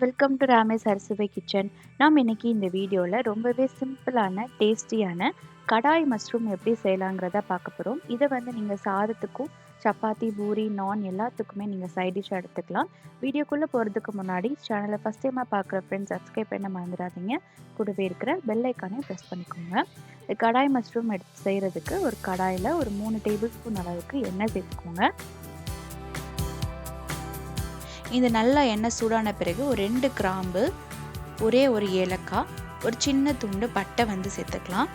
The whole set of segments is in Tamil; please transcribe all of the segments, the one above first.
Welcome to Ramesh Arusuvai kitchen. நாம் இன்னைக்கு இந்த வீடியோவில் ரொம்பவே சிம்பிளான டேஸ்டியான கடாய் மஷ்ரூம் எப்படி செய்யலாங்கிறத பார்க்க போகிறோம். இதை நீங்கள் சாதத்துக்கும் சப்பாத்தி பூரி நான் எல்லாத்துக்குமே நீங்கள் சைட் டிஷ்ஷாக எடுத்துக்கலாம். வீடியோக்குள்ளே போகிறதுக்கு முன்னாடி சேனலை ஃபஸ்ட் டைமாக பார்க்குற ஃப்ரெண்ட்ஸ் சப்ஸ்கிரைப் பண்ண மறந்துடாதீங்க. கூடவே இருக்கிற பெல் ஐக்கானையும் ப்ரெஸ் பண்ணிக்கோங்க. இந்த கடாய் மஷ்ரூம் எடுத்து செய்கிறதுக்கு ஒரு கடாயில் ஒரு 3 டேபிள் ஸ்பூன் அளவுக்கு எண்ணெய் சேர்த்துக்கோங்க. இந்த நல்லா எண்ணெய் சூடான பிறகு ஒரு 2 கிராம்பு, ஒரே ஒரு ஏலக்காய், ஒரு சின்ன துண்டு பட்டை சேர்த்துக்கலாம்.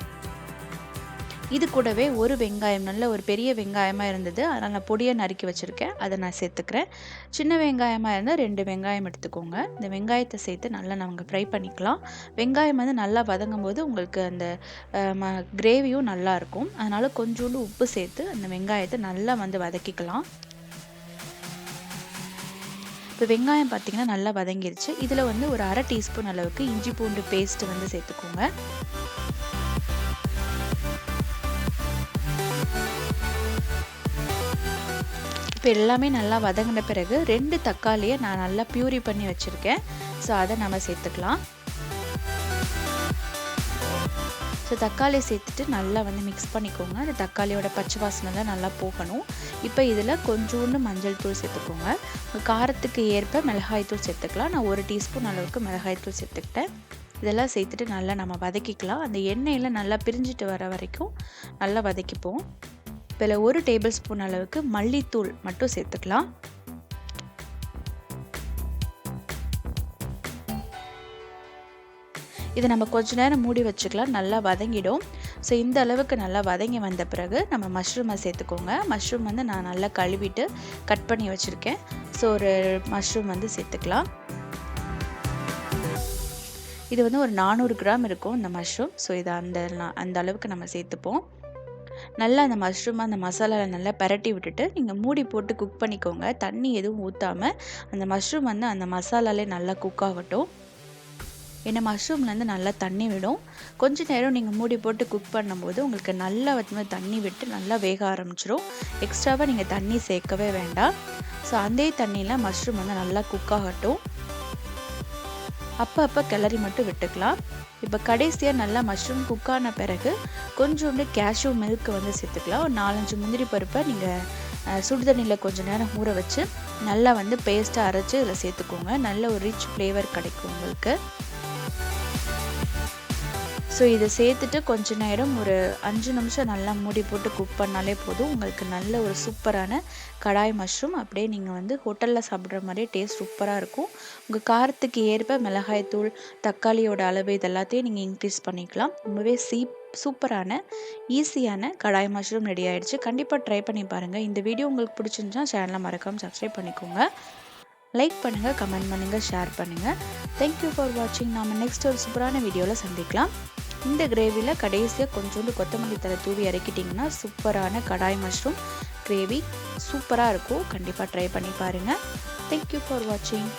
இது கூடவே ஒரு வெங்காயம், நல்ல ஒரு பெரிய வெங்காயமாக இருந்தது, அதனால் நான் பொடியாக நறுக்கி வச்சுருக்கேன், அதை நான் சேர்த்துக்கிறேன். சின்ன வெங்காயமாக இருந்தால் 2 வெங்காயம் எடுத்துக்கோங்க. இந்த வெங்காயத்தை சேர்த்து நல்லா நம்ம ஃப்ரை பண்ணிக்கலாம். வெங்காயம் நல்லா வதங்கும் போது உங்களுக்கு அந்த கிரேவியும் நல்லாயிருக்கும். அதனால் கொஞ்சோண்டு உப்பு சேர்த்து அந்த வெங்காயத்தை நல்லா வதக்கிக்கலாம். இப்போ வெங்காயம் பார்த்திங்கன்னா நல்லா வதங்கிருச்சு. இதில் ஒரு 1/2 டீஸ்பூன் அளவுக்கு இஞ்சி பூண்டு பேஸ்ட் சேர்த்துக்கோங்க. இப்போ எல்லாமே நல்லா வதங்கின பிறகு 2 தக்காளியை நான் நல்லா பியூரி பண்ணி வச்சுருக்கேன். ஸோ அதை நம்ம சேர்த்துக்கலாம். ஸோ தக்காளி சேர்த்துட்டு நல்லா மிக்ஸ் பண்ணிக்கோங்க. அந்த தக்காளியோட பச்சை வாசனைலாம் நல்லா போகணும். இப்போ இதில் கொஞ்சோண்டு மஞ்சள் தூள் சேர்த்துக்கோங்க. உங்கள் காரத்துக்கு ஏற்ப மிளகாய் தூள் சேர்த்துக்கலாம். நான் 1 டீஸ்பூன் அளவுக்கு மிளகாய் தூள் சேர்த்துக்கிட்டேன். இதெல்லாம் சேர்த்துட்டு நல்லா நம்ம வதக்கிக்கலாம். அந்த எண்ணெயில் நல்லா பிரிஞ்சிட்டு வர வரைக்கும் நல்லா வதக்கிப்போம். இதில் 1 டேபிள் ஸ்பூன் அளவுக்கு மல்லித்தூள் மட்டும் சேர்த்துக்கலாம். இதை நம்ம கொஞ்ச நேரம் மூடி வச்சுக்கலாம். நல்லா வதங்கிடும். ஸோ இந்த அளவுக்கு நல்லா வதங்கி வந்த பிறகு நம்ம மஷ்ரூமை சேர்த்துக்கோங்க. மஷ்ரூம் நான் நல்லா கழுவிட்டு கட் பண்ணி வச்சுருக்கேன். ஸோ ஒரு மஷ்ரூம் சேர்த்துக்கலாம். இது ஒரு 400 கிராம் இருக்கும் இந்த மஷ்ரூம். ஸோ இதை அந்த அளவுக்கு நம்ம சேர்த்துப்போம். நல்லா அந்த மஷ்ரூம் அந்த மசாலாவில் நல்லா பரட்டி விட்டுட்டு நீங்கள் மூடி போட்டு குக் பண்ணிக்கோங்க. தண்ணி எதுவும் ஊற்றாமல் அந்த மஷ்ரூம் அந்த மசாலாலே நல்லா குக் ஆகட்டும். ஏன்னா மஷ்ரூம்லேருந்து நல்லா தண்ணி விடும். கொஞ்ச நேரம் நீங்கள் மூடி போட்டு குக் பண்ணும்போது உங்களுக்கு நல்லா தண்ணி விட்டு நல்லா வேக ஆரம்பிச்சிடும். எக்ஸ்ட்ராவாக நீங்கள் தண்ணி சேர்க்கவே வேண்டாம். ஸோ அந்த தண்ணியில் மஷ்ரூம் நல்லா குக் ஆகட்டும். அப்போ கிளறி மட்டும் விட்டுக்கலாம். இப்போ கடைசியாக நல்லா மஷ்ரூம் குக் ஆன பிறகு கொஞ்சோண்டு கேஷ்யூ மில்க் சேர்த்துக்கலாம். ஒரு 4-5 முந்திரி பருப்பை நீங்கள் சுடுதண்ணியில் கொஞ்சம் நேரம் ஊற வச்சு நல்லா பேஸ்ட்டாக அரைச்சி இதில் சேர்த்துக்கோங்க. நல்ல ஒரு ரிச் ஃப்ளேவர் கிடைக்கும் உங்களுக்கு. ஸோ இதை சேர்த்துட்டு கொஞ்ச நேரம் ஒரு 5 நிமிஷம் நல்லா மூடி போட்டு குக் பண்ணாலே போதும். உங்களுக்கு நல்ல ஒரு சூப்பரான கடாய் மஷ்ரூம் அப்படியே நீங்கள் ஹோட்டலில் சாப்பிட்ற மாதிரியே டேஸ்ட் சூப்பராக இருக்கும். உங்கள் காரத்துக்கு ஏற்ப மிளகாய்த்தூள், தக்காளியோட அளவு இதெல்லாத்தையும் நீங்கள் இன்க்ரீஸ் பண்ணிக்கலாம். ரொம்பவே சூப்பரான ஈஸியான கடாய் மஷ்ரூம் ரெடி ஆகிடுச்சு. கண்டிப்பாக ட்ரை பண்ணி பாருங்கள். இந்த வீடியோ உங்களுக்கு பிடிச்சிருந்துச்சா சேனலை மறக்காமல் சப்ஸ்கிரைப் பண்ணிக்கோங்க. லைக் பண்ணுங்கள், கமெண்ட் பண்ணுங்கள், ஷேர் பண்ணுங்கள். தேங்க்யூ ஃபார் வாட்சிங். நாம் நெக்ஸ்ட் ஒரு சூப்பரான வீடியோவில் சந்திக்கலாம். இந்த கிரேவியில் கடைசியாக கொஞ்சோண்டு கொத்தமல்லி தழை தூவி இறக்கிட்டிங்கன்னா சூப்பரான கடாய் மஷ்ரூம் கிரேவி சூப்பராக இருக்கும். கண்டிப்பாக ட்ரை பண்ணி பாருங்கள். தேங்க்யூ ஃபார் வாட்சிங்.